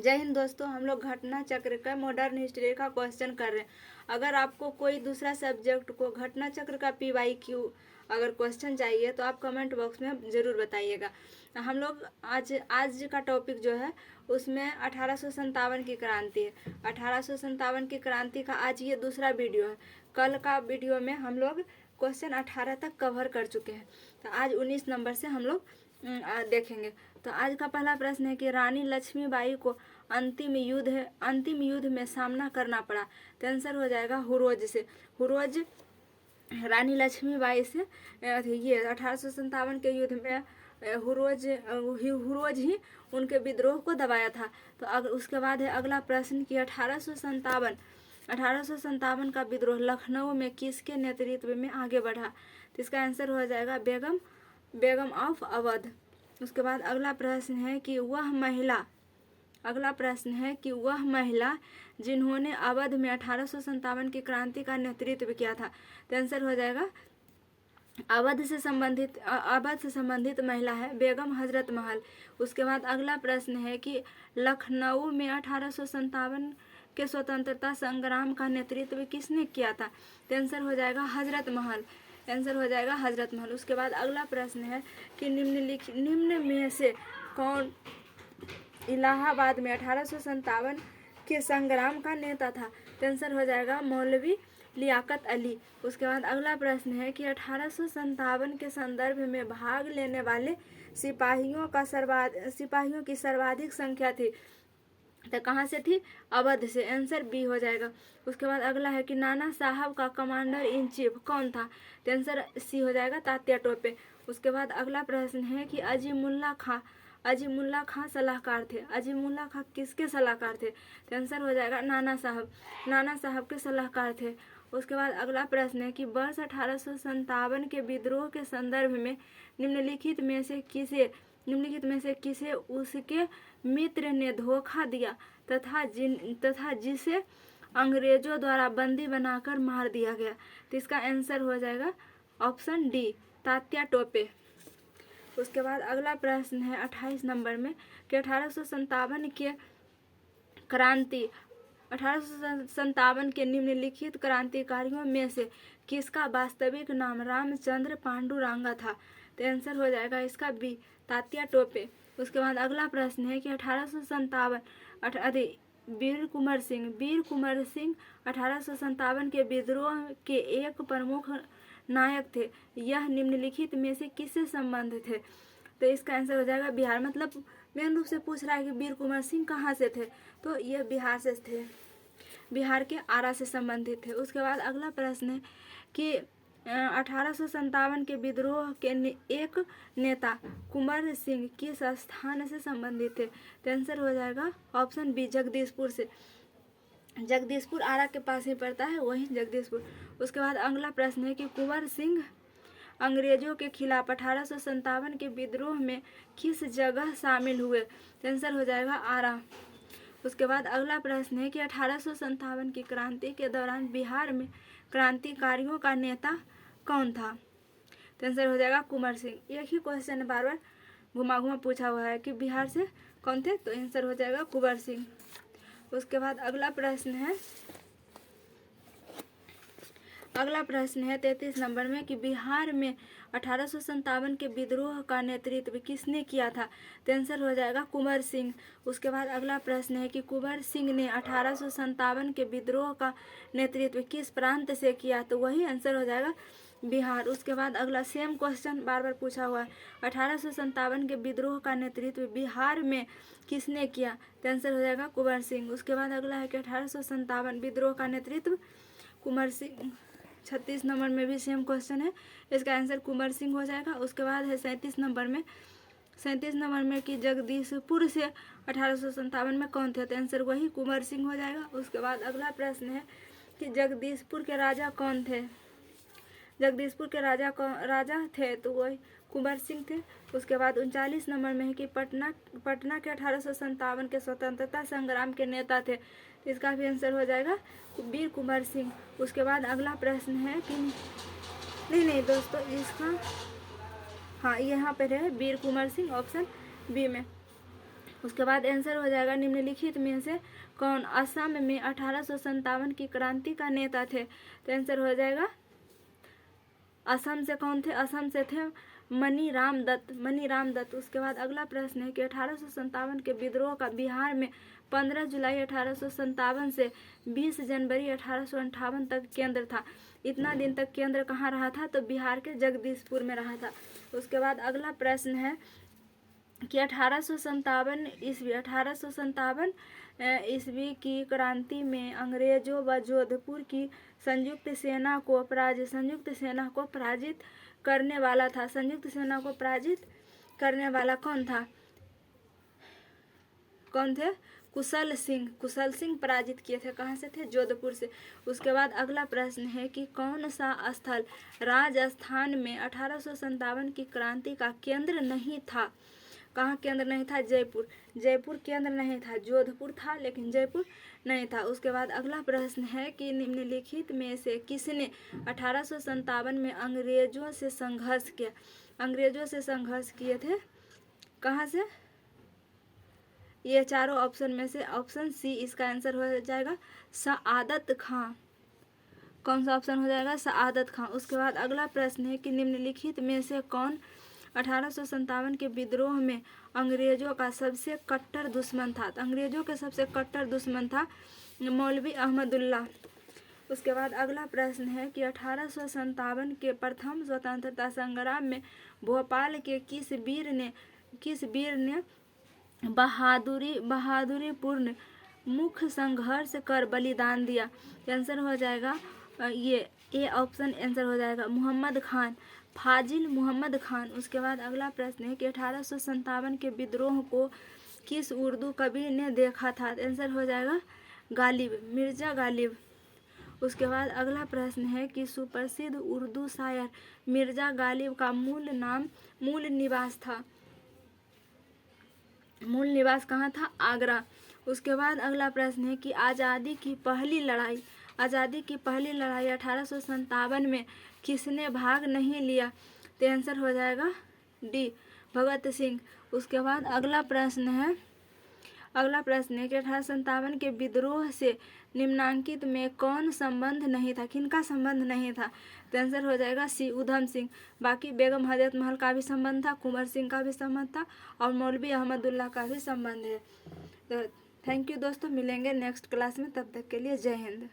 जय हिंद दोस्तों, हम लोग घटना चक्र का मॉडर्न हिस्ट्री का क्वेश्चन कर रहे हैं। अगर आपको कोई दूसरा सब्जेक्ट को घटना चक्र का PYQ अगर क्वेश्चन चाहिए तो आप कमेंट बॉक्स में ज़रूर बताइएगा। हम लोग आज का टॉपिक जो है उसमें 1857 की क्रांति है। 1857 की क्रांति का आज ये दूसरा वीडियो है। कल का वीडियो में हम लोग क्वेश्चन 18 तक कवर कर चुके हैं, तो आज 19 नंबर से हम लोग देखेंगे। तो आज का पहला प्रश्न है कि रानी लक्ष्मीबाई को अंतिम युद्ध में सामना करना पड़ा। तो आंसर हो जाएगा हुरोज से। हुरोज रानी लक्ष्मीबाई से ये 1857 के युद्ध में हुरोज ही उनके विद्रोह को दबाया था। तो उसके बाद है अगला प्रश्न कि 1857 का विद्रोह लखनऊ में किसके नेतृत्व में आगे बढ़ा। तो इसका आंसर हो जाएगा बेगम ऑफ अवध। उसके बाद अगला प्रश्न है कि वह महिला जिन्होंने अवध में 1857 की क्रांति का नेतृत्व किया था। तो आंसर हो जाएगा अवध से संबंधित महिला है बेगम हजरत महल। उसके बाद अगला प्रश्न है कि लखनऊ में 1857 के स्वतंत्रता संग्राम का नेतृत्व किसने किया था। तो आंसर हो जाएगा हजरत महल। उसके बाद अगला प्रश्न है कि निम्न में से कौन इलाहाबाद में 1857 के संग्राम का नेता था। तो आंसर हो जाएगा मौलवी लियाकत अली। उसके बाद अगला प्रश्न है कि 1857 के संदर्भ में भाग लेने वाले सिपाहियों की सर्वाधिक संख्या थी। तो कहाँ से थी? अवध से। आंसर बी हो जाएगा। उसके बाद अगला है कि नाना साहब का कमांडर इन चीफ कौन था। तो आंसर सी हो जाएगा तात्या टोपे। उसके बाद अगला प्रश्न है कि अजीमुल्ला खां सलाहकार थे। अजीमुल्ला खां किसके सलाहकार थे। तो आंसर हो जाएगा नाना साहब के सलाहकार थे। उसके बाद अगला प्रश्न है कि वर्ष 1857 के विद्रोह के संदर्भ में निम्नलिखित में से किसे उसके मित्र ने धोखा दिया तथा जिसे अंग्रेजों द्वारा बंदी बनाकर मार दिया गया। तो इसका आंसर हो जाएगा ऑप्शन डी तात्या टोपे। उसके बाद अगला प्रश्न है 28 नंबर में कि 1857 के निम्नलिखित क्रांतिकारियों में से किसका वास्तविक नाम रामचंद्र पांडुरंगा था। तो आंसर हो जाएगा इसका बी तात्या टोपे। उसके बाद अगला प्रश्न है कि 1857 वीर कुंवर सिंह 1857 के विद्रोह के एक प्रमुख नायक थे। यह निम्नलिखित में से किससे संबंधित थे। तो इसका आंसर हो जाएगा बिहार। मतलब मेन रूप से पूछ रहा है कि वीर कुंवर सिंह कहाँ से थे, तो यह बिहार से थे, बिहार के आरा से संबंधित थे। उसके बाद अगला प्रश्न है कि 1857 के विद्रोह के एक नेता कुंवर सिंह किस स्थान से संबंधित थे। तो आंसर हो जाएगा ऑप्शन बी जगदीशपुर से। जगदीशपुर आरा के पास ही पड़ता है, वही जगदीशपुर। उसके बाद अगला प्रश्न है कि कुंवर सिंह अंग्रेजों के खिलाफ 1857 के विद्रोह में किस जगह शामिल हुए। तो आंसर हो जाएगा आरा। उसके बाद अगला प्रश्न है कि 1857 की क्रांति के दौरान बिहार में क्रांतिकारियों का नेता कौन था। तो आंसर हो जाएगा कुंवर सिंह। एक ही क्वेश्चन बार बार घुमा पूछा हुआ है कि बिहार से कौन थे, तो आंसर हो जाएगा कुंवर सिंह। उसके बाद अगला प्रश्न है 33 नंबर में कि बिहार में 1857 के विद्रोह का नेतृत्व किसने किया था। तो आंसर हो जाएगा कुंवर सिंह। उसके बाद अगला प्रश्न है कि कुंवर सिंह ने 1857 के विद्रोह का नेतृत्व किस प्रांत से किया। तो वही आंसर हो जाएगा बिहार। उसके बाद अगला सेम क्वेश्चन बार बार पूछा हुआ है, 1857 के विद्रोह का नेतृत्व बिहार में किसने किया। तो आंसर हो जाएगा कुंवर सिंह। उसके बाद अगला है कि 1857 विद्रोह का नेतृत्व कुंवर सिंह। 36 नंबर में भी सेम क्वेश्चन है, इसका आंसर कुंवर सिंह हो जाएगा। उसके बाद है 37 नंबर में कि जगदीशपुर से 1857 में कौन थे। तो आंसर वही कुंवर सिंह हो जाएगा। उसके बाद अगला प्रश्न है कि जगदीशपुर के राजा कौन थे। जगदीशपुर के राजा थे तो वही कुंवर सिंह थे। उसके बाद 39 नंबर में है कि पटना के 1857 के स्वतंत्रता संग्राम के नेता थे। तो इसका भी आंसर हो जाएगा वीर कुंवर सिंह। उसके बाद अगला प्रश्न है कि नहीं दोस्तों, इसका हाँ यहाँ पे रहे वीर कुंवर सिंह ऑप्शन बी में। उसके बाद आंसर हो जाएगा निम्नलिखित में से कौन असम में 1857 की क्रांति का नेता थे। तो आंसर हो जाएगा असम से कौन थे, असम से थे मनीराम दत्त, मनीराम दत्त। उसके बाद अगला प्रश्न है कि 1857 के विद्रोह का बिहार में 15 जुलाई 1857 से 20 जनवरी 1858 तक केंद्र था। इतना दिन तक केंद्र कहाँ रहा था, तो बिहार के जगदीशपुर में रहा था। उसके बाद अगला प्रश्न है कि 1857 ईस्वी की क्रांति में अंग्रेजों व जोधपुर की संयुक्त सेना को पराजित करने वाला था। संयुक्त सेना को पराजित करने वाला कौन था, कौन थे, कुशल सिंह पराजित किए थे। कहाँ से थे, जोधपुर से। उसके बाद अगला प्रश्न है कि कौन सा स्थल राजस्थान में 1857 की क्रांति का केंद्र नहीं था। कहाँ केंद्र नहीं था, जयपुर केंद्र नहीं था, जोधपुर था लेकिन जयपुर नहीं था। उसके बाद अगला प्रश्न है कि निम्नलिखित में से किसने 1857 में अंग्रेजों से संघर्ष किए थे। कहाँ से, ये चारों ऑप्शन में से ऑप्शन सी इसका आंसर हो जाएगा, सआदत खां। कौन सा ऑप्शन हो जाएगा, सआदत खां। उसके बाद अगला प्रश्न है कि निम्नलिखित में से कौन 1857 के विद्रोह में अंग्रेजों का सबसे कट्टर दुश्मन था। तो अंग्रेजों के सबसे कट्टर दुश्मन था मौलवी अहमदुल्ला। उसके बाद अगला प्रश्न है कि 1857 के प्रथम स्वतंत्रता संग्राम में भोपाल के किस वीर ने बहादुरी पूर्ण मुख्य संघर्ष कर बलिदान दिया। आंसर हो जाएगा ये ऑप्शन आंसर हो जाएगा मोहम्मद खान, फाजिल मोहम्मद खान। उसके बाद अगला प्रश्न है कि 1857 के विद्रोह को किस उर्दू कवि ने देखा था। आंसर हो जाएगा गालिब, मिर्जा गालिब। उसके बाद अगला प्रश्न है कि सुप्रसिद्ध उर्दू शायर मिर्जा गालिब का मूल निवास कहाँ था, आगरा। उसके बाद अगला प्रश्न है कि आज़ादी की पहली लड़ाई 1857 में किसने भाग नहीं लिया। तो आंसर हो जाएगा डी, भगत सिंह। उसके बाद अगला प्रश्न है कि 1857 के विद्रोह से निम्नांकित में कौन संबंध नहीं था, किनका संबंध नहीं था। तो आंसर हो जाएगा सी, उधम सिंह। बाकी बेगम हजरत महल का भी संबंध था, कुंवर सिंह का भी संबंध था और मौलवी अहमदुल्ला का भी संबंध है। तो थैंक यू दोस्तों, मिलेंगे नेक्स्ट क्लास में, तब तक के लिए जय हिंद।